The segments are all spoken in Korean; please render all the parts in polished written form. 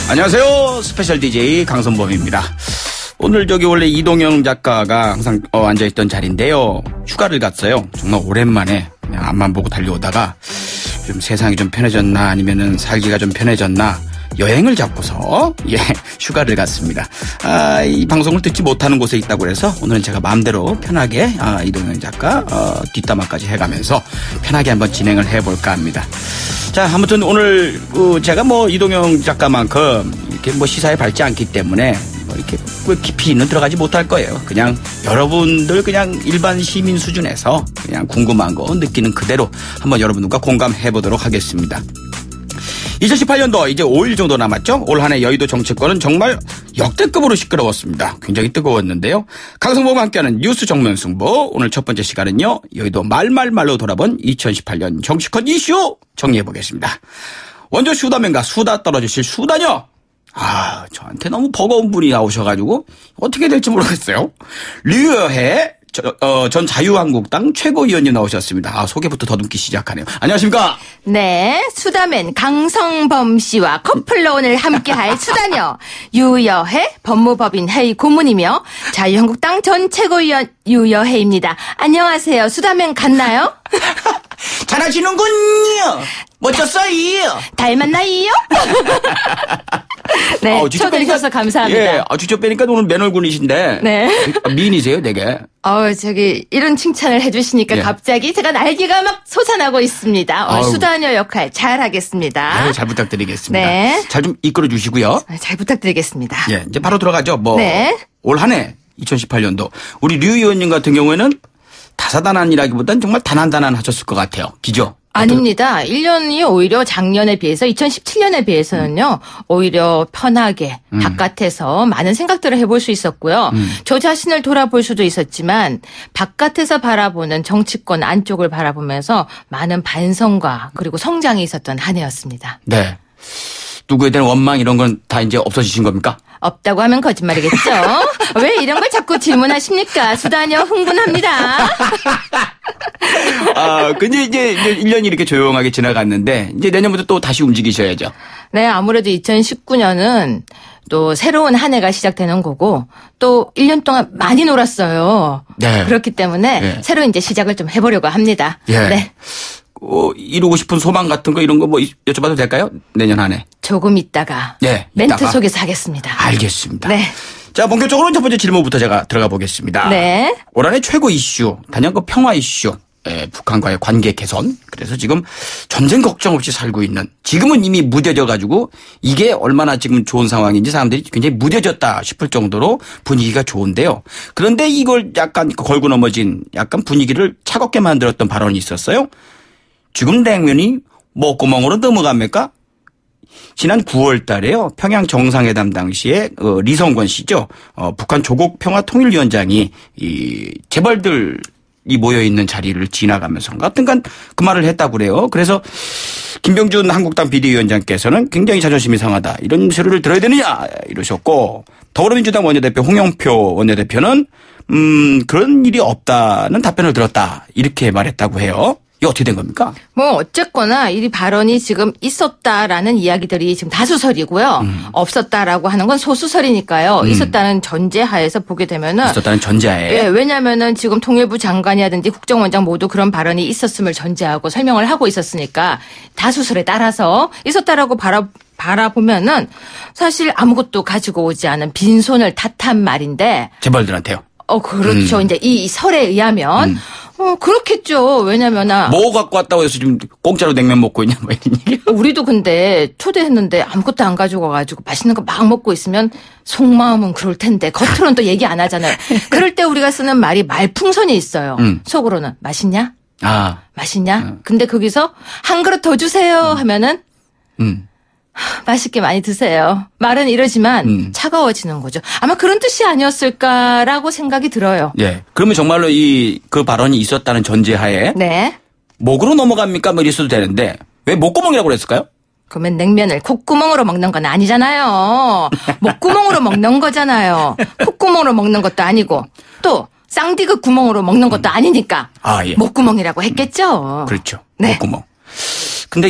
안녕하세요. 스페셜 DJ 강선범입니다. 오늘 원래 이동영 작가가 항상 앉아있던 자리인데요. 휴가를 갔어요. 정말 오랜만에 그냥 앞만 보고 달려오다가 좀 세상이 좀 편해졌나 아니면은 살기가 좀 편해졌나 여행을 잡고서 휴가를 갔습니다. 이 방송을 듣지 못하는 곳에 있다고 해서 오늘은 제가 마음대로 편하게 이동영 작가 뒷담화까지 해가면서 편하게 한번 진행을 해볼까 합니다. 자, 아무튼 오늘 제가 이동영 작가만큼 이렇게 시사에 밝지 않기 때문에 이렇게 깊이는 들어가지 못할 거예요. 그냥 여러분들 그냥 일반 시민 수준에서 그냥 궁금한 거 느끼는 그대로 한번 여러분들과 공감해 보도록 하겠습니다. 2018년도 이제 5일 정도 남았죠. 올 한 해 여의도 정치권은 정말 역대급으로 시끄러웠습니다. 굉장히 뜨거웠는데요. 강성범과 함께하는 뉴스 정면 승부. 오늘 첫 번째 시간은요. 여의도 말로 돌아본 2018년 정치권 이슈 정리해보겠습니다. 원조 수다맨과 수다 떨어주실 수다녀. 저한테 너무 버거운 분이 나오셔가지고 어떻게 될지 모르겠어요. 류여해 전 자유한국당 최고위원님 나오셨습니다. 소개부터 더듬기 시작하네요. 안녕하십니까? 네, 수다맨 강성범 씨와 커플로 오늘 함께할 수다녀 유여해 법무법인 회의 고문이며 자유한국당 전 최고위원 유여해입니다. 안녕하세요. 수다맨 같나요? 잘하시는군요. 멋졌어요. 닮았나요? 네, 초대해 주셔서 감사합니다. 예, 직접 뵈니까 오늘 맨 얼굴이신데. 네. 미인이세요, 되게. 이런 칭찬을 해주시니까 갑자기 제가 날개가 막 솟아나고 있습니다. 수다녀 역할 잘 하겠습니다. 잘 부탁드리겠습니다. 네. 잘 좀 이끌어 주시고요. 잘 부탁드리겠습니다. 예, 이제 바로 들어가죠. 네. 올 한 해 2018년도 우리 류 의원님 같은 경우에는 다사다난이라기보다는 정말 단한단한하셨을 것 같아요. 기죠? 아닙니다. 1년이 오히려 작년에 비해서 2017년에 비해서는요. 오히려 편하게 바깥에서 많은 생각들을 해볼 수 있었고요. 저 자신을 돌아볼 수도 있었지만 바깥에서 바라보는 정치권 안쪽을 바라보면서 많은 반성과 그리고 성장이 있었던 한 해였습니다. 네. 누구에 대한 원망 이런 건 다 이제 없어지신 겁니까? 없다고 하면 거짓말이겠죠. 왜 이런 걸 자꾸 질문하십니까? 수다녀 흥분합니다. 근데 이제 1년이 이렇게 조용하게 지나갔는데 이제 내년부터 또 다시 움직이셔야죠. 네, 아무래도 2019년은 또 새로운 한 해가 시작되는 거고 또 1년 동안 많이 놀았어요. 네. 그렇기 때문에 새로 이제 시작을 좀 해보려고 합니다. 예. 네. 이루고 싶은 소망 같은 거 이런 거 여쭤봐도 될까요? 내년 한 해. 조금 있다가. 네. 멘트 속에서 하겠습니다. 알겠습니다. 네. 자, 본격적으로 첫 번째 질문부터 제가 들어가 보겠습니다. 네. 올 한 해 최고 이슈, 단연 평화 이슈. 북한과의 관계 개선. 그래서 지금 전쟁 걱정 없이 살고 있는, 지금은 이미 무뎌져 가지고 이게 얼마나 지금 좋은 상황인지 사람들이 굉장히 무뎌졌다 싶을 정도로 분위기가 좋은데요. 그런데 이걸 약간 걸고 넘어진 약간 분위기를 차갑게 만들었던 발언이 있었어요. 지금 냉면이 목구멍으로 넘어갑니까? 지난 9월 달에요. 평양 정상회담 당시에 리성권 씨죠. 북한 조국 평화통일위원장이 이 재벌들이 모여 있는 자리를 지나가면서 같은간 그 말을 했다고 그래요. 그래서 김병준 한국당 비대위원장께서는 굉장히 자존심이 상하다. 이런 소리를 들어야 되느냐 이러셨고, 더불어민주당 원내대표 홍영표 원내대표는 그런 일이 없다는 답변을 들었다. 이렇게 말했다고 해요. 이게 어떻게 된 겁니까? 어쨌거나 이 발언이 지금 있었다라는 이야기들이 지금 다수설이고요. 없었다라고 하는 건 소수설이니까요. 있었다는 전제하에서 보게 되면은. 있었다는 전제하에. 예, 왜냐면은 지금 통일부 장관이라든지 국정원장 모두 그런 발언이 있었음을 전제하고 설명을 하고 있었으니까 다수설에 따라서 있었다라고 바라보면은 사실 아무것도 가지고 오지 않은 빈손을 탓한 말인데. 재벌들한테요? 그렇죠. 이제 이 설에 의하면. 그렇겠죠. 왜냐면 뭐 갖고 왔다고 해서 지금 공짜로 냉면 먹고 있냐 뭐 이런 얘기. 우리도 근데 초대했는데 아무것도 안 가지고 와가지고 맛있는 거 막 먹고 있으면 속마음은 그럴 텐데 겉으로는 또 얘기 안 하잖아요. 그럴 때 우리가 쓰는 말이 말풍선이 있어요. 속으로는 맛있냐? 맛있냐? 근데 거기서 한 그릇 더 주세요 하면은 맛있게 많이 드세요. 말은 이러지만 차가워지는 거죠. 아마 그런 뜻이 아니었을까라고 생각이 들어요. 예. 그러면 정말로 그 발언이 있었다는 전제하에 네. 목으로 넘어갑니까? 뭐 이랬어도 되는데 왜 목구멍이라고 그랬을까요? 그러면 냉면을 콧구멍으로 먹는 건 아니잖아요. 목구멍으로 먹는 거잖아요. 콧구멍으로 먹는 것도 아니고 또 쌍디귿 구멍으로 먹는 것도 아니니까 예. 목구멍이라고 했겠죠. 그렇죠. 네. 목구멍. 근데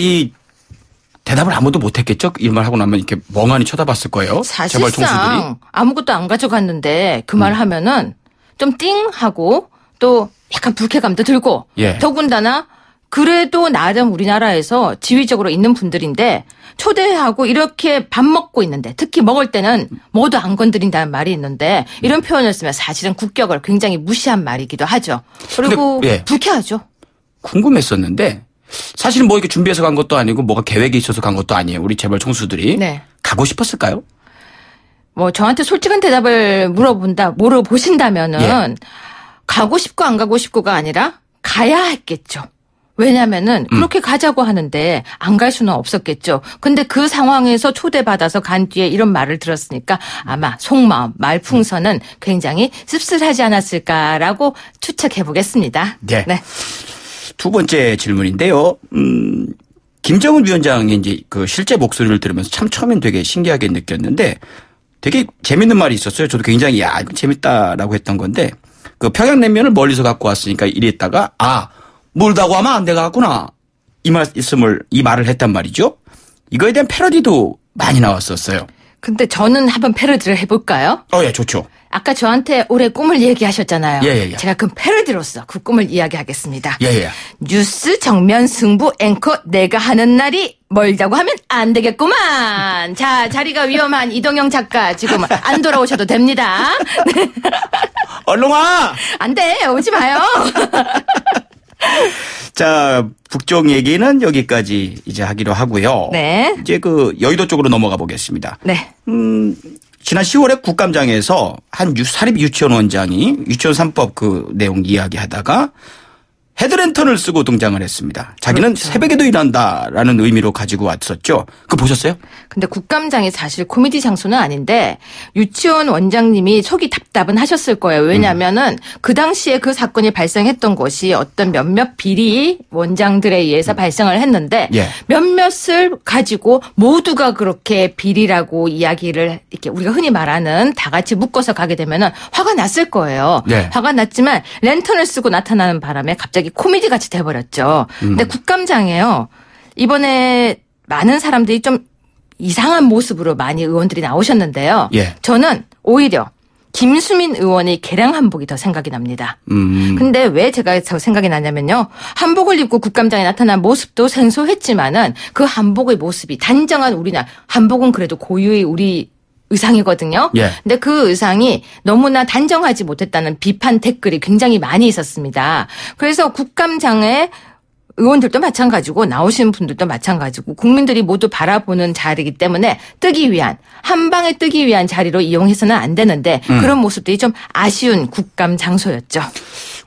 대답을 아무도 못했겠죠? 이 말 하고 나면 이렇게 멍하니 쳐다봤을 거예요. 재벌 총수들이. 사실상 아무것도 안 가져갔는데 그 말 하면은 좀 띵하고 또 약간 불쾌감도 들고 예. 더군다나 그래도 나름 우리나라에서 지위적으로 있는 분들인데 초대하고 이렇게 밥 먹고 있는데 특히 먹을 때는 모두 안 건드린다는 말이 있는데 이런 표현을 쓰면 사실은 국격을 굉장히 무시한 말이기도 하죠. 그리고 근데, 예. 불쾌하죠. 궁금했었는데 사실은 뭐 이렇게 준비해서 간 것도 아니고 뭐가 계획이 있어서 간 것도 아니에요. 우리 재벌 총수들이. 네. 가고 싶었을까요? 뭐 저한테 솔직한 대답을 물어보신다면은 예. 가고 싶고 안 가고 싶고가 아니라 가야 했겠죠. 왜냐면은 그렇게 가자고 하는데 안 갈 수는 없었겠죠. 근데 그 상황에서 초대받아서 간 뒤에 이런 말을 들었으니까 아마 속마음, 말풍선은 굉장히 씁쓸하지 않았을까라고 추측해 보겠습니다. 네. 네. 두 번째 질문인데요. 김정은 위원장의 이제 그 실제 목소리를 들으면서 참 처음엔 되게 신기하게 느꼈는데 되게 재밌는 말이 있었어요. 저도 굉장히 야, 이거 재밌다라고 했던 건데 그 평양냉면을 멀리서 갖고 왔으니까 이랬다가 멀다고 하면 안 되겠구나. 이 말을 했단 말이죠. 이거에 대한 패러디도 많이 나왔었어요. 근데 저는 한번 패러디를 해볼까요? 예, 좋죠. 아까 저한테 올해 꿈을 얘기하셨잖아요. 예. 제가 그 패러디로서 그 꿈을 이야기하겠습니다. 예. 뉴스 정면 승부 앵커 내가 하는 날이 멀다고 하면 안 되겠구만. 자, 자리가 위험한 이동영 작가 지금 안 돌아오셔도 됩니다. 네. 얼른 와! 안 돼. 오지 마요. 자, 북쪽 얘기는 여기까지 이제 하기로 하고요. 네. 이제 그 여의도 쪽으로 넘어가 보겠습니다. 네. 지난 10월에 국감장에서 한 사립 유치원 원장이 유치원 3법 그 내용 이야기하다가 헤드랜턴을 쓰고 등장을 했습니다. 자기는 그렇죠. 새벽에도 일한다라는 의미로 가지고 왔었죠. 그거 보셨어요? 근데 국감장이 사실 코미디 장소는 아닌데 유치원 원장님이 속이 답답은 하셨을 거예요. 왜냐하면은 그 당시에 그 사건이 발생했던 것이 어떤 몇몇 비리 원장들에 의해서 발생을 했는데 예. 몇몇을 가지고 모두가 그렇게 비리라고 이야기를 이렇게 우리가 흔히 말하는 다 같이 묶어서 가게 되면은 화가 났을 거예요. 네. 화가 났지만 랜턴을 쓰고 나타나는 바람에 갑자기 코미디 같이 돼버렸죠. 근데 국감장에요. 이번에 많은 사람들이 좀 이상한 모습으로 많이 의원들이 나오셨는데요. 예. 저는 오히려 김수민 의원의 개량 한복이 더 생각이 납니다. 근데 왜 제가 더 생각이 나냐면요. 한복을 입고 국감장에 나타난 모습도 생소했지만은 그 한복의 모습이 단정한 우리나라 한복은 그래도 고유의 우리 의상이거든요. 예. 근데 그 의상이 너무나 단정하지 못했다는 비판 댓글이 굉장히 많이 있었습니다. 그래서 국감장에 의원들도 마찬가지고 나오신 분들도 마찬가지고 국민들이 모두 바라보는 자리이기 때문에 뜨기 위한 한 방에 뜨기 위한 자리로 이용해서는 안 되는데 그런 모습들이 좀 아쉬운 국감 장소였죠.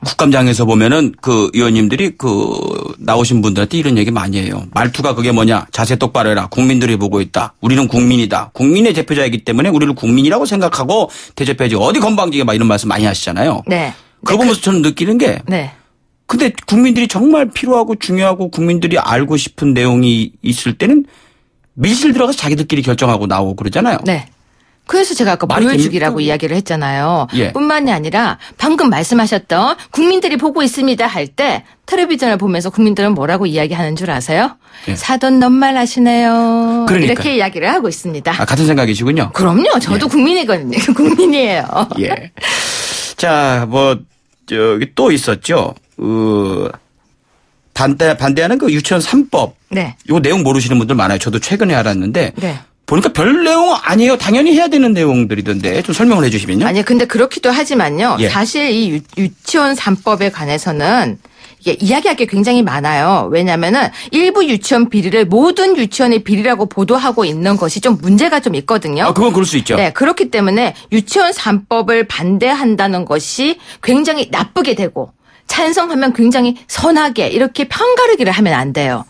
국감장에서 보면은 그 의원님들이 그 나오신 분들한테 이런 얘기 많이 해요. 말투가 그게 뭐냐. 자세 똑바로 해라. 국민들이 보고 있다. 우리는 국민이다. 국민의 대표자이기 때문에 우리를 국민이라고 생각하고 대접해야지. 어디 건방지게 막 이런 말씀 많이 하시잖아요. 네. 그거 보면서 저는 느끼는 게 네. 근데 국민들이 정말 필요하고 중요하고 국민들이 알고 싶은 내용이 있을 때는 밀실 들어가서 자기들끼리 결정하고 나오고 그러잖아요. 네. 그래서 제가 아까 말이 보여주기라고 됩니까? 이야기를 했잖아요. 예. 뿐만이 아니라 방금 말씀하셨던 국민들이 보고 있습니다 할 때 텔레비전을 보면서 국민들은 뭐라고 이야기하는 줄 아세요? 예. 사돈 넌말 하시네요. 그러니까요. 이렇게 이야기를 하고 있습니다. 같은 생각이시군요. 그럼요. 저도 국민이거든요. 국민이에요. 예. 자, 저기 또 있었죠. 반대하는 그 유치원 3법. 네. 이거 내용 모르시는 분들 많아요. 저도 최근에 알았는데. 네. 보니까 별 내용 아니에요. 당연히 해야 되는 내용들이던데 좀 설명을 해 주시면요. 아니 근데 그렇기도 하지만요. 예. 사실 이 유치원 3법에 관해서는 이게 이야기할 게 굉장히 많아요. 왜냐하면은 일부 유치원 비리를 모든 유치원의 비리라고 보도하고 있는 것이 좀 문제가 좀 있거든요. 그건 그럴 수 있죠. 네, 그렇기 때문에 유치원 3법을 반대한다는 것이 굉장히 나쁘게 되고 찬성하면 굉장히 선하게 이렇게 편가르기를 하면 안 돼요.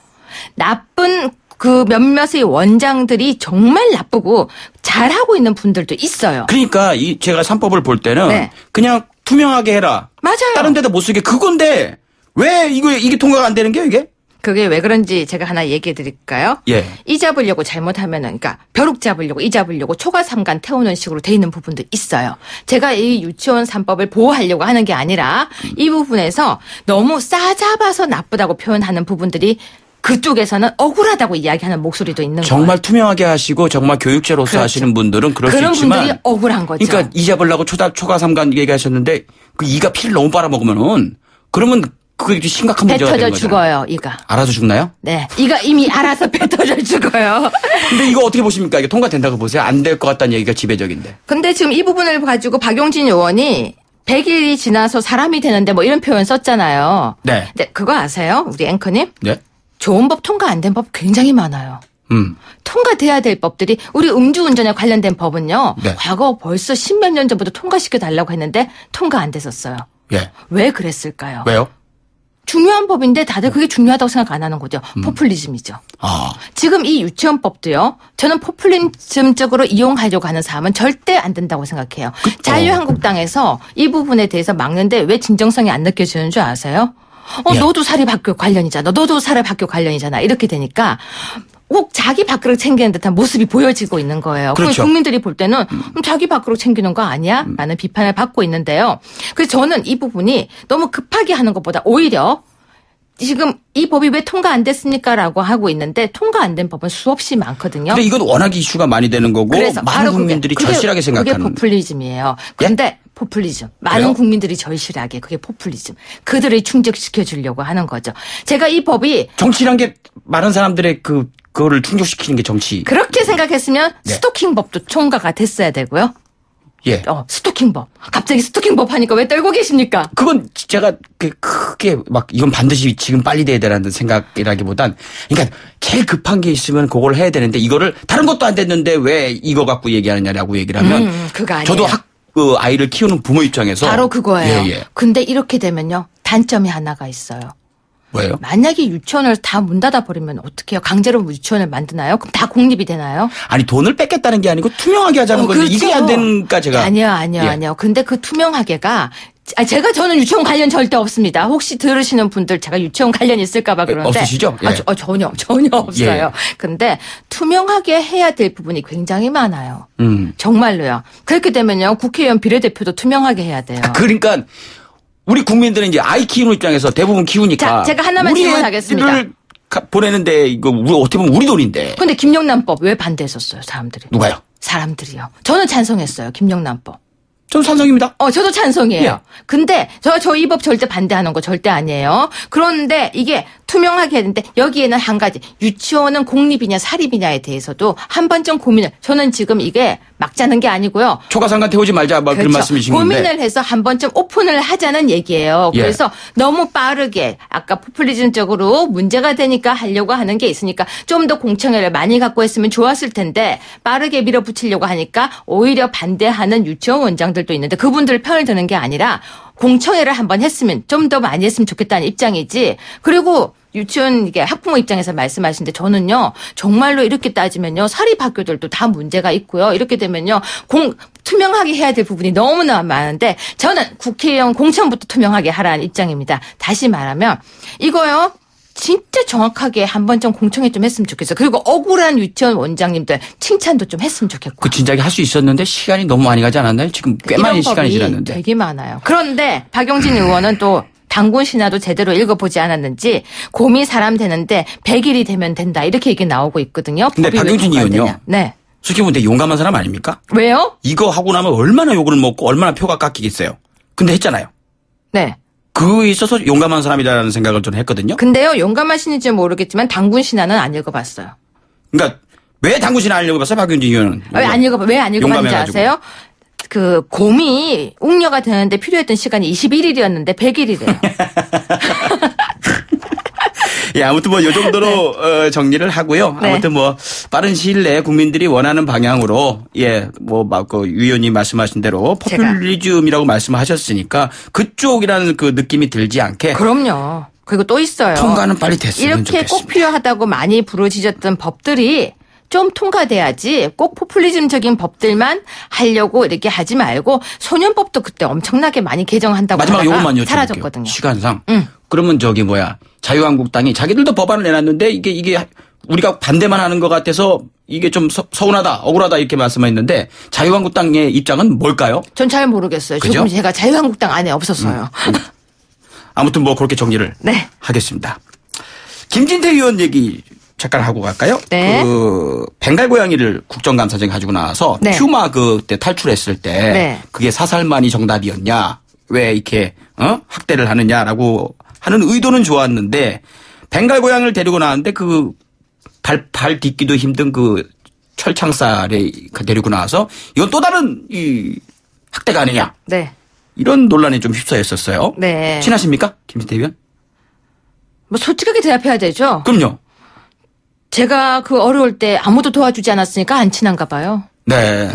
나쁜 그 몇몇의 원장들이 정말 나쁘고 잘하고 있는 분들도 있어요. 그러니까 제가 3법을 볼 때는 네. 그냥 투명하게 해라. 맞아요. 다른 데다 못 쓰게 그건데 왜 이게 통과가 안 되는 게 이게? 그게 왜 그런지 제가 하나 얘기해 드릴까요? 예. 이 잡으려고 잘못하면은, 그러니까 벼룩 잡으려고 이 잡으려고 초과삼간 태우는 식으로 돼 있는 부분도 있어요. 제가 이 유치원 3법을 보호하려고 하는 게 아니라 이 부분에서 너무 싸잡아서 나쁘다고 표현하는 부분들이 그쪽에서는 억울하다고 이야기하는 목소리도 있는 거예요. 정말 투명하게 하시고 정말 교육자로서 그렇죠. 하시는 분들은 그럴 수 있지만 그런 분들이 억울한 거죠. 그러니까 이 잡으려고 초과 삼간 얘기하셨는데 그 이가 피를 너무 빨아먹으면은 그러면 그게 심각한 문제가 되는 뱉어져 거잖아요. 죽어요. 이가. 알아서 죽나요? 네. 이가 이미 알아서 뱉어져 죽어요. 근데 이거 어떻게 보십니까? 이게 통과된다고 보세요? 안 될 것 같다는 얘기가 지배적인데. 근데 지금 이 부분을 가지고 박용진 의원이 100일이 지나서 사람이 되는데 뭐 이런 표현 썼잖아요. 네. 근데 그거 아세요? 우리 앵커님? 네. 좋은 법 통과 안 된 법 굉장히 많아요. 통과돼야 될 법들이 우리 음주운전에 관련된 법은요. 네. 과거 벌써 10몇 년 전부터 통과시켜달라고 했는데 통과 안 됐었어요. 예. 왜 그랬을까요? 왜요? 중요한 법인데 다들 그게 중요하다고 생각 안 하는 거죠. 포퓰리즘이죠. 아. 지금 이 유치원법도요. 저는 포퓰리즘적으로 이용하려고 하는 사람은 절대 안 된다고 생각해요. 자유한국당에서 이 부분에 대해서 막는데 왜 진정성이 안 느껴지는 줄 아세요? 예. 너도 사립학교 관련이잖아. 너도 사립학교 관련이잖아. 이렇게 되니까 꼭 자기 밥그릇 챙기는 듯한 모습이 보여지고 있는 거예요. 그렇죠. 국민들이 볼 때는 자기 밥그릇 챙기는 거 아니야? 라는 비판을 받고 있는데요. 그래서 저는 이 부분이 너무 급하게 하는 것보다 오히려 지금 이 법이 왜 통과 안 됐습니까? 라고 하고 있는데 통과 안 된 법은 수없이 많거든요. 근데 이건 워낙 이슈가 많이 되는 거고 많은 국민들이 절실하게 생각하는. 그게 포퓰리즘이에요. 그런데 포퓰리즘. 많은 그래요? 국민들이 절실하게 그게 포퓰리즘. 그들을 충족시켜 주려고 하는 거죠. 제가 이 법이 정치란 게 많은 사람들의 그거를 충족시키는 게 정치. 그렇게 생각했으면 네. 스토킹법도 통과가 됐어야 되고요. 예. 스토킹법. 갑자기 스토킹법 하니까 왜 떨고 계십니까? 그건 제가 크게 막 이건 반드시 지금 빨리 돼야 되라는 생각이라기보단 그러니까 제일 급한 게 있으면 그걸 해야 되는데 이거를 다른 것도 안 됐는데 왜 이거 갖고 얘기하느냐라고 얘기를 하면 그거 아니에요. 저도 아이를 키우는 부모 입장에서 바로 그거예요. 예, 예. 근데 이렇게 되면요. 단점이 하나가 있어요. 뭐예요? 만약에 유치원을 다 문 닫아버리면 어떻게 해요? 강제로 유치원을 만드나요? 그럼 다 공립이 되나요? 아니 돈을 뺏겠다는 게 아니고 투명하게 하자는 건데 그렇죠. 이게 안 되니까 제가 아니요. 근데 그 투명하게가 저는 유치원 관련 절대 없습니다. 혹시 들으시는 분들 제가 유치원 관련 있을까봐 그러는데 없으시죠? 예. 전혀 없어요. 예. 근데 투명하게 해야 될 부분이 굉장히 많아요. 정말로요. 그렇게 되면요 국회의원 비례대표도 투명하게 해야 돼요. 그러니까 우리 국민들은 이제 아이 키우는 입장에서 대부분 키우니까 자, 제가 하나만 질문하겠습니다. 우리를 보내는데 이거 어떻게 보면 우리 돈인데. 근데 김영란법 왜 반대했었어요, 사람들이? 누가요? 사람들이요. 저는 찬성했어요, 김영란법. 전 찬성입니다. 저도 찬성이에요. 예. 근데 저 이 법 절대 반대하는 거 절대 아니에요. 그런데 이게 투명하게 해야 되는데 여기에는 한 가지 유치원은 공립이냐 사립이냐에 대해서도 한 번쯤 고민을 저는 지금 이게 막 자는 게 아니고요. 초과상관 태우지 말자 뭐 그런 말씀이신 건데. 고민을 해서 한 번쯤 오픈을 하자는 얘기예요. 예. 그래서 너무 빠르게 아까 포퓰리즘적으로 문제가 되니까 하려고 하는 게 있으니까 좀 더 공청회를 많이 갖고 했으면 좋았을 텐데 빠르게 밀어붙이려고 하니까 오히려 반대하는 유치원 원장들도 있는데 그분들 편을 드는 게 아니라 공청회를 한번 했으면 좀 더 많이 했으면 좋겠다는 입장이지. 그리고 유치원 이게 학부모 입장에서 말씀하시는데 저는요 정말로 이렇게 따지면요 사립학교들도 다 문제가 있고요 이렇게 되면요 투명하게 해야 될 부분이 너무나 많은데 저는 국회의원 공천부터 투명하게 하라는 입장입니다. 다시 말하면 이거요. 진짜 정확하게 한 번 좀 공청회 좀 했으면 좋겠어요. 그리고 억울한 유치원 원장님들 칭찬도 좀 했으면 좋겠고. 그 진작에 할 수 있었는데 시간이 너무 많이 가지 않았나요? 지금 꽤 많은 시간이 지났는데. 되게 많아요. 그런데 박용진 의원은 또 당군 신화도 제대로 읽어보지 않았는지 곰이 사람 되는데 100일이 되면 된다 이렇게 얘기 나오고 있거든요. 근데 박용진 의원요. 네. 솔직히 보면 되게 용감한 사람 아닙니까? 왜요? 이거 하고 나면 얼마나 욕을 먹고 얼마나 표가 깎이겠어요. 근데 했잖아요. 네. 그에 있어서 용감한 사람이라는 생각을 저는 했거든요. 근데요 용감하신지 모르겠지만 당군 신화는 안 읽어봤어요. 그러니까 왜 당구 신화 안 읽어봤어요? 박용진 의원은. 왜 안 읽어봤는지 용감해가지고. 아세요? 그 곰이 웅녀가 되는데 필요했던 시간이 21일이었는데 100일이래요. 예, 아무튼 뭐 요 정도로 정리를 하고요. 네. 아무튼 뭐 빠른 시일 내에 국민들이 원하는 방향으로 뭐 막 그 위원님 말씀하신 대로 포퓰리즘이라고 말씀하셨으니까 그쪽이라는 그 느낌이 들지 않게. 그럼요. 그리고 또 있어요. 통과는 빨리 됐으면 이렇게 좋겠습니다. 꼭 필요하다고 많이 부르짖었던 법들이 좀 통과돼야지 꼭 포퓰리즘적인 법들만 하려고 이렇게 하지 말고 소년법도 그때 엄청나게 많이 개정한다고 마지막 하다가 요것만 여쭤볼게요. 사라졌거든요. 시간상. 그러면 자유한국당이 자기들도 법안을 내놨는데 이게 우리가 반대만 하는 것 같아서 이게 좀 서운하다, 억울하다 이렇게 말씀했는데 자유한국당의 입장은 뭘까요? 전 잘 모르겠어요. 그죠? 조금 제가 자유한국당 안에 없었어요. 아무튼 뭐 그렇게 정리를 네. 하겠습니다. 김진태 의원 얘기 잠깐 하고 갈까요? 네. 그 벵갈 고양이를 국정감사장에 가지고 나와서 네. 퓨마 그때 탈출했을 때 네. 그게 사살만이 정답이었냐? 왜 이렇게 학대를 하느냐라고 하는 의도는 좋았는데 벵갈 고양이를 데리고 나왔는데 그 발 딛기도 힘든 그 철창살에 데리고 나와서 이건 또 다른 이 학대가 아니냐? 네. 이런 논란에 좀 휩싸였었어요. 네. 친하십니까? 김진태 의원? 뭐 솔직하게 대답해야 되죠. 그럼요. 제가 그 어려울 때 아무도 도와주지 않았으니까 안 친한가 봐요. 네.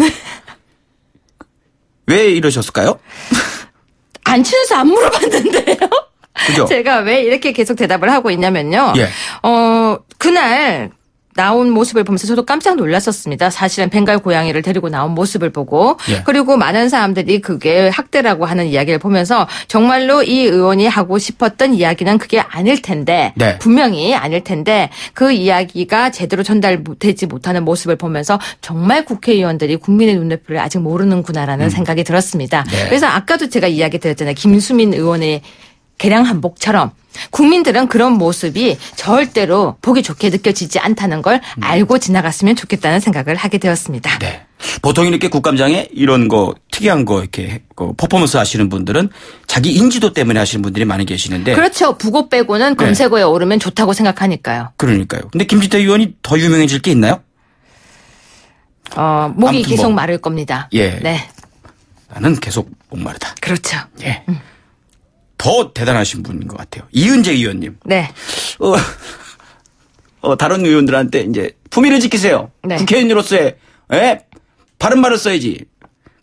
왜 이러셨을까요? 안 친해서 안 물어봤는데요. 그죠? 제가 왜 이렇게 계속 대답을 하고 있냐면요. 예. 그날 나온 모습을 보면서 저도 깜짝 놀랐었습니다. 사실은 벵갈 고양이를 데리고 나온 모습을 보고. 예. 그리고 많은 사람들이 그게 학대라고 하는 이야기를 보면서 정말로 이 의원이 하고 싶었던 이야기는 그게 아닐 텐데. 네. 분명히 아닐 텐데 그 이야기가 제대로 전달되지 못하는 모습을 보면서 정말 국회의원들이 국민의 눈높이를 아직 모르는구나라는 생각이 들었습니다. 네. 그래서 아까도 제가 이야기 드렸잖아요. 김수민 의원의 개량 한복처럼 국민들은 그런 모습이 절대로 보기 좋게 느껴지지 않다는 걸 알고 지나갔으면 좋겠다는 생각을 하게 되었습니다. 네. 보통 이렇게 국감장에 이런 거 특이한 거 이렇게 퍼포먼스 하시는 분들은 자기 인지도 때문에 하시는 분들이 많이 계시는데. 그렇죠. 부고 빼고는 검색어에 오르면 좋다고 생각하니까요. 그러니까요. 근데 김진태 의원이 더 유명해질 게 있나요? 목이 아무튼 계속 뭐. 마를 겁니다. 예. 네. 나는 계속 목마르다. 그렇죠. 예. 더 대단하신 분인 것 같아요. 이은재 의원님. 네. 다른 의원들한테 이제 품위를 지키세요. 네. 국회의원으로서의 바른 말을 써야지.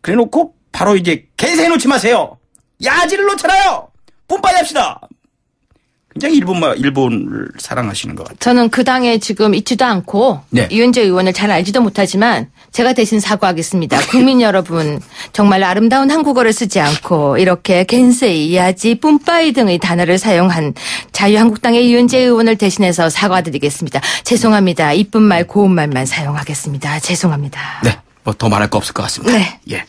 그래 놓고 바로 이제 개세 놓지 마세요. 야지를 놓잖아요. 뿜빠이 합시다. 굉장히 일본을 사랑하시는 것 같아요. 저는 그 당에 지금 있지도 않고 네. 이은재 의원을 잘 알지도 못하지만 제가 대신 사과하겠습니다. 국민 여러분 정말 아름다운 한국어를 쓰지 않고 이렇게 겐세이, 야지, 뿜빠이 등의 단어를 사용한 자유한국당의 이은재 의원을 대신해서 사과드리겠습니다. 죄송합니다. 이쁜 말 고운 말만 사용하겠습니다. 죄송합니다. 네. 뭐 더 말할 거 없을 것 같습니다. 네. 예.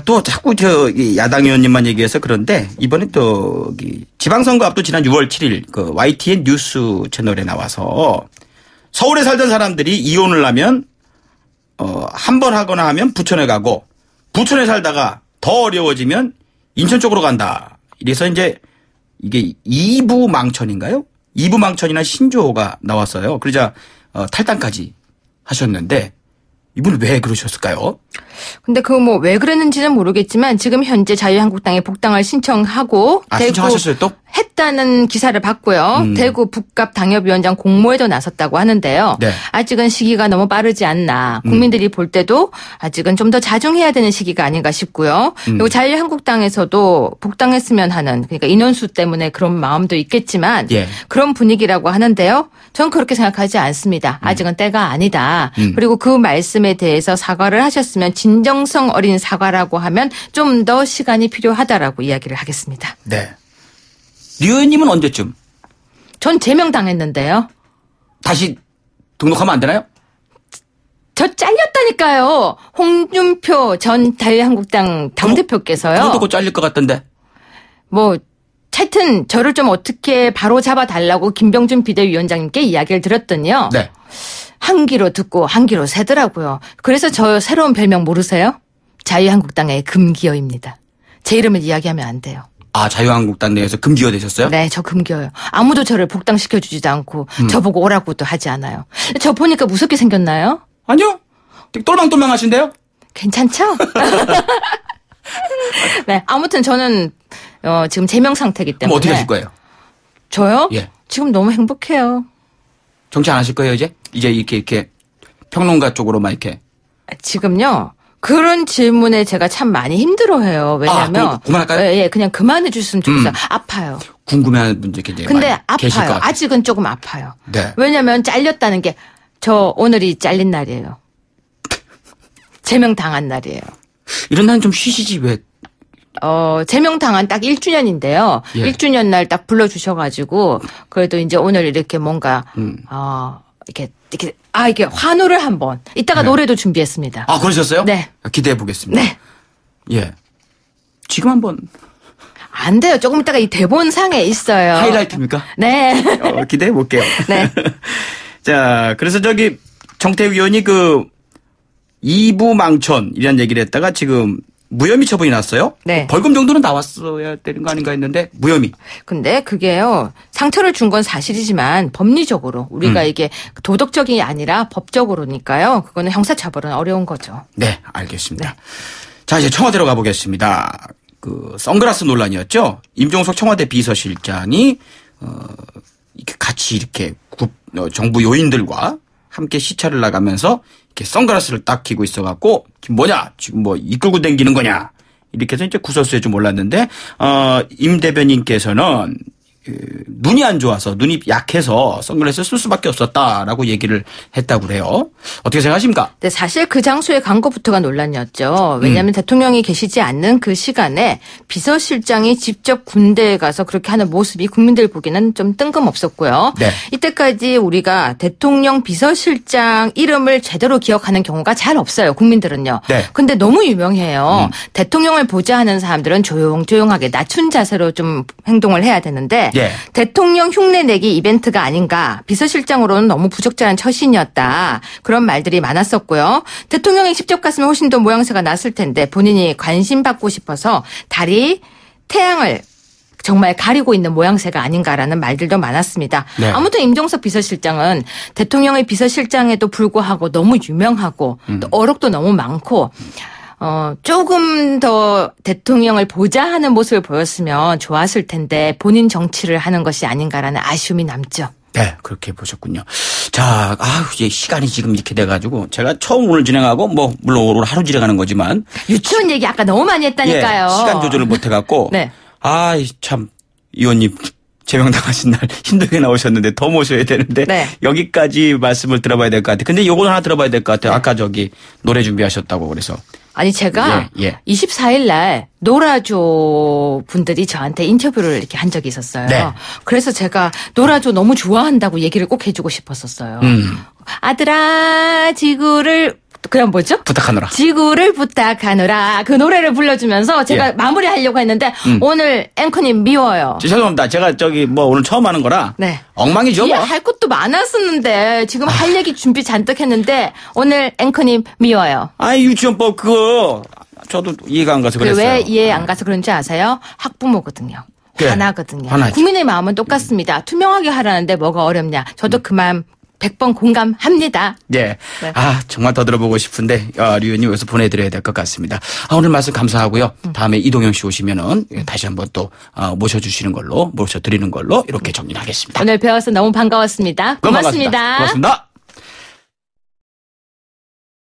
또 자꾸 이 야당 의원님만 얘기해서 그런데 이번에 또 지방선거 앞둔 지난 6월 7일 그 YTN 뉴스 채널에 나와서 서울에 살던 사람들이 이혼을 하면 한 번 하거나 하면 부천에 가고 부천에 살다가 더 어려워지면 인천 쪽으로 간다. 이래서 이제 이게 2부 망천인가요? 2부 망천이나 신조어가 나왔어요. 그러자 탈당까지 하셨는데 이분은 왜 그러셨을까요? 근데 그 뭐 왜 그랬는지는 모르겠지만 지금 현재 자유한국당에 복당을 신청하고 신청하셨어요 또? 했다는 기사를 봤고요. 대구 북갑 당협위원장 공모에도 나섰다고 하는데요. 네. 아직은 시기가 너무 빠르지 않나. 국민들이 볼 때도 아직은 좀 더 자중해야 되는 시기가 아닌가 싶고요. 그리고 자유한국당에서도 복당했으면 하는 그러니까 인원수 때문에 그런 마음도 있겠지만 예. 그런 분위기라고 하는데요. 저는 그렇게 생각하지 않습니다. 아직은 때가 아니다. 그리고 그 말씀에 대해서 사과를 하셨으면 진정성 어린 사과라고 하면 좀 더 시간이 필요하다라고 이야기를 하겠습니다. 네. 류 의원님은 언제쯤? 전 제명당했는데요. 다시 등록하면 안 되나요? 저 잘렸다니까요. 홍준표 전 자유한국당 당대표께서요. 그것도 곧 잘릴 것 같던데. 뭐 하여튼 저를 좀 어떻게 바로 잡아달라고 김병준 비대위원장님께 이야기를 드렸더니요. 네. 한 귀로 듣고 한 귀로 새더라고요. 그래서 저 새로운 별명 모르세요? 자유한국당의 금기어입니다. 제 이름을 이야기하면 안 돼요. 자유한국당 내에서 금기어 되셨어요? 네, 저 금기어요. 아무도 저를 복당시켜주지도 않고 저보고 오라고도 하지 않아요. 저 보니까 무섭게 생겼나요? 아니요. 되게 똘망똘망 하신데요? 괜찮죠? 네, 아무튼 저는 지금 제명 상태이기 때문에. 그럼 어떻게 하실 거예요? 저요? 예. 지금 너무 행복해요. 정치 안 하실 거예요, 이제? 이제 이렇게 평론가 쪽으로만 이렇게. 지금요. 그런 질문에 제가 참 많이 힘들어해요. 왜냐하면 그럼 그만할까요? 예, 그냥 그만해 주셨으면 좋겠어요. 아파요. 궁금해하는 분들 굉장히 근데 많이 계실 것 아파요. 같아요. 아직은 조금 아파요. 네. 왜냐하면 잘렸다는 게 저 오늘이 잘린 날이에요. 제명 당한 날이에요. 이런 날은 좀 쉬시지 왜? 제명 당한 딱 1주년인데요. 예. 1주년 날 딱 불러주셔가지고 그래도 이제 오늘 이렇게 뭔가 이게 환호를 한번. 이따가 네. 노래도 준비했습니다. 그러셨어요? 네. 기대해 보겠습니다. 네. 예. 지금 한번. 안 돼요. 조금 있다가 이 대본상에 있어요. 하이라이트입니까? 네. 기대해 볼게요. 네. 자, 그래서 정태욱 의원이 이부망천이라는 얘기를 했다가 지금 무혐의 처분이 났어요. 네. 벌금 정도는 나왔어야 되는 거 아닌가 했는데 무혐의. 근데 그게요. 상처를 준 건 사실이지만 법리적으로 우리가 이게 도덕적이 아니라 법적으로니까요. 그거는 형사처벌은 어려운 거죠. 네, 알겠습니다. 네. 자, 이제 청와대로 가보겠습니다. 선글라스 논란이었죠. 임종석 청와대 비서실장이 같이 이렇게 정부 요인들과 함께 시찰을 나가면서 이렇게 선글라스를 딱 끼고 있어갖고 뭐냐 지금 이끌고 다니는 거냐 이렇게 해서 이제 구설수에 좀 올랐는데 임 대변인께서는 눈이 안 좋아서 눈이 약해서 선글라스를 쓸 수밖에 없었다라고 얘기를 했다고 그래요. 어떻게 생각하십니까? 네, 사실 그 장소에 간 것부터가 논란이었죠. 왜냐하면 대통령이 계시지 않는 그 시간에 비서실장이 직접 군대에 가서 그렇게 하는 모습이 국민들 보기에는 좀 뜬금없었고요. 네. 이때까지 우리가 대통령 비서실장 이름을 제대로 기억하는 경우가 잘 없어요. 국민들은요. 네. 근데 너무 유명해요. 대통령을 보자 하는 사람들은 조용조용하게 낮춘 자세로 좀 행동을 해야 되는데 네. 대통령 흉내내기 이벤트가 아닌가. 비서실장으로는 너무 부적절한 처신이었다. 그런 말들이 많았었고요. 대통령이 직접 갔으면 훨씬 더 모양새가 났을 텐데 본인이 관심 받고 싶어서 태양을 정말 가리고 있는 모양새가 아닌가라는 말들도 많았습니다. 네. 아무튼 임종석 비서실장은 대통령의 비서실장에도 불구하고 너무 유명하고 또 어록도 너무 많고 조금 더 대통령을 보자 하는 모습을 보였으면 좋았을 텐데 본인 정치를 하는 것이 아닌가라는 아쉬움이 남죠. 네, 그렇게 보셨군요. 자, 이제 시간이 지금 이렇게 돼가지고 제가 처음 오늘 진행하고 물론 오늘 하루 진행하는 거지만 유치원 얘기 아까 너무 많이 했다니까요. 예, 시간 조절을 못 해갖고 네. 참 의원님 제명당하신 날 힘들게 나오셨는데 더 모셔야 되는데 네. 여기까지 말씀을 들어봐야 될 것 같아요. 근데 요거는 하나 들어봐야 될 것 같아요. 아까 노래 준비하셨다고 그래서. 아니 제가 24일 날 노라조 분들이 저한테 인터뷰를 이렇게 한 적이 있었어요. 네. 그래서 제가 노라조 너무 좋아한다고 얘기를 꼭 해주고 싶었었어요. 아들아 지구를 그냥 뭐죠? 부탁하노라. 지구를 부탁하노라. 그 노래를 불러주면서 제가 마무리하려고 했는데 오늘 앵커님 미워요. 죄송합니다. 제가 오늘 처음 하는 거라 네. 엉망이죠. 할 것도 많았었는데 지금 할 얘기 준비 잔뜩 했는데 오늘 앵커님 미워요. 유치원법 그거 저도 이해가 안 가서 그랬어요. 왜 이해 안 가서 그런지 아세요? 학부모거든요. 네. 하나거든요. 하나죠. 국민의 마음은 똑같습니다. 투명하게 하라는데 뭐가 어렵냐. 저도 그 마음 100번 공감합니다. 네. 네. 정말 더 들어보고 싶은데 류 의원님 여기서 보내드려야 될 것 같습니다. 오늘 말씀 감사하고요. 다음에 이동영 씨 오시면은 다시 한번 또 모셔드리는 걸로 이렇게 정리하겠습니다. 오늘 배워서 너무 반가웠습니다. 고맙습니다. 고맙습니다.